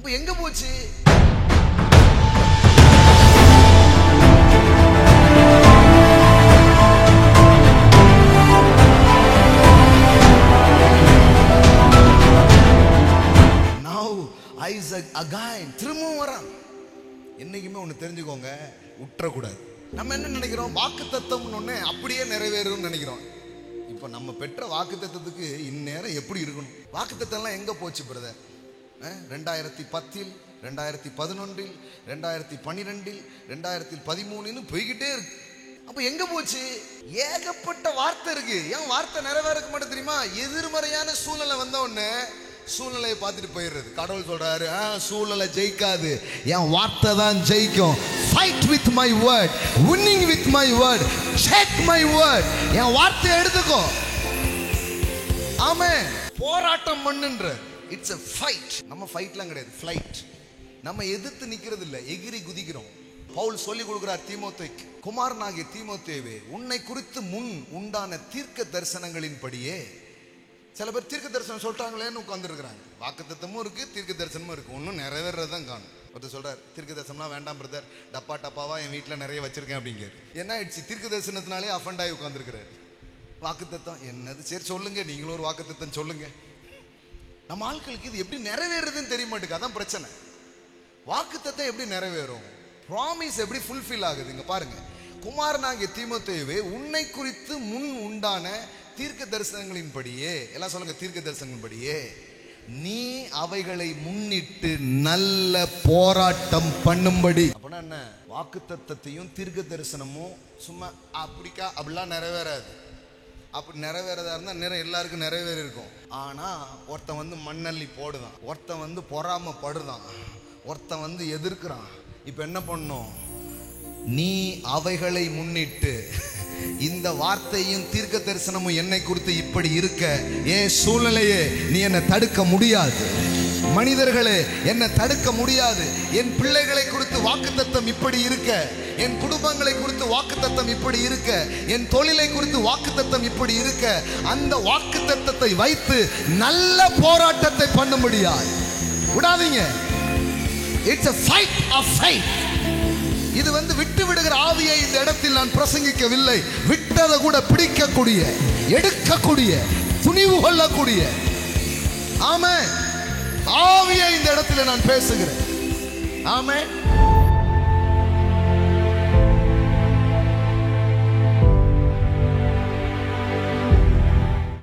அப்ப எங்க போச்சு? ஐசக் அகைன் திரும்பவும் வரான். என்னைக்குமே ஒண்ணு தெரிஞ்சுக்கோங்க, உற்றக்கூடாது. நம்ம என்ன நினைக்கிறோம், வாக்குத்தத்தம்னு ஒண்ணு அப்படியே நிறைவேறும்னு நினைக்கிறோம். இப்ப நம்ம பெற்ற வாக்குத்தத்தத்துக்கு இந்நேரம் எப்படி இருக்கணும்? வாக்குத்தத்தம்லாம் எங்க போச்சு பிரதர்? 2010, 2011, 2012, 2013 போய்கிட்டே இருக்கு. அப்ப எங்க போச்சு? ஏகப்பட்ட வார்த்தை இருக்கு. ஏன் வார்த்தை நிறைவேற மாட்டேன் தெரியுமா? எதிர்மறையான சூழ்நிலை வந்த உடனே சூழ்நிலையை பார்த்துட்டு போயிடுறது. கடவுள் சொல்றாரு, சூழ்நிலை ஜெயிக்காது, என் வார்த்தை தான் ஜெயிக்கும். Fight with my word, winning with my word, check my word. என் வார்த்தையை எடுத்துக்கோ. ஆமென். போராட்டம் பண்ணுன்ற இட்ஸ் a fight. நம்ம ஃபைட்லாம் கிடையாது, ஃளைட். நம்ம எதிர்த்து நிக்கிறது இல்ல, எகிரி குதிக்கிறோம். பவுல் சொல்லி கொடுக்கிறார் தீமோத்தேயுக்கு, குமாரனாகிய தீமோத்தேயுவே, உன்னை குறித்து முன் உண்டான தீர்க்க தரிசனங்களின் படியே. சில பேர் தீர்க்க தரிசனம் சொல்லிட்டாங்களேன்னு உட்காந்துருக்கிறாங்க. வாக்குத்தத்தமும் இருக்கு, தீர்க்க தரிசனமும் இருக்கு, ஒன்றும் நிறைவேறதான் காணும். ஒருத்தர் சொல்றாரு, தீர்க்க தரிசனம்லாம் வேண்டாம் பிரதர், டப்பா டப்பாவா என் வீட்டில் நிறைய வச்சிருக்கேன் அப்படிங்க. என்ன ஆயிடுச்சு? தீர்க்க தரிசனத்தினாலே அஃபண்ட் ஆகி உட்காந்துருக்கிறாரு. வாக்குத்தத்தம் என்னது? சரி சொல்லுங்க, நீங்களும் ஒரு வாக்குத்தத்தம் சொல்லுங்க. நம்ம ஆட்களுக்கு இது எப்படி நிறைவேறுதுன்னு தெரிய மாட்டேங்குது. அதான் பிரச்சனை. வாக்குத்தத்தம் எப்படி நிறைவேறும்? ப்ராமிஸ் எப்படி ஃபுல்ஃபில் ஆகுது? இங்க பாருங்க, குமாரனாகிய தீமோத்தேயுவே, உன்னை குறித்து முன் உண்டான தீர்க்க தரிசனங்களின் படியே, எல்லாம் சொல்லுங்க, தீர்க்க தரிசனங்களின் படியே நீ அவைகளை முன்னிட்டு நல்ல போராட்டம் பண்ணும்படி. அப்படின்னா என்ன? வாக்குத்தத்தத்தையும் தீர்க்க தரிசனமும் சும்மா அப்படிக்கா அப்படிலாம் நிறைவேறாது. அப்படி நிறைவேறதா இருந்தா நேரம் எல்லாருக்கும் நிறைவேறி இருக்கும். ஆனா ஒருத்தன் வந்து மண்ணள்ளி போடுதான், ஒருத்தன் வந்து பொறாமப்படுதான், ஒருத்தன் வந்து எதிர்க்கிறான். இப்ப என்ன பண்ணும்? நீ அவைகளை முன்னிட்டு, இந்த வார்த்தையும் தீர்க்க தரிசனமும் என்னை குறித்து இப்படி இருக்க, ஏன் சூழ்நிலையே நீ என்னை தடுக்க முடியாது, மனிதர்களே என்னை தடுக்க முடியாது. என் பிள்ளைகளை குறித்து வாக்குத்தத்தம் இப்படி இருக்க, என் குடும்பங்களை குறித்து வாக்குத்தத்தம் இப்படி இருக்க, என் தொழிலை குறித்து வாக்குத்தத்தம் இப்படி இருக்க, அந்த வாக்குத்தத்தத்தை வைத்து நல்ல போராட்டத்தை பண்ண முடியாது. விடாதீங்க. It's a fight of faith. இது வந்து விட்டு விடுகிற ஆவியை இந்த இடத்தில் நான் பிரசங்கிக்கவில்லை. விட்டதை கூட பிடிக்கக்கூடிய, எடுக்கக்கூடிய, துணிவு கொள்ளக்கூடிய ஆமென் ஆவியை இந்த இடத்தில் நான் பேசுகிறேன். ஆமென்.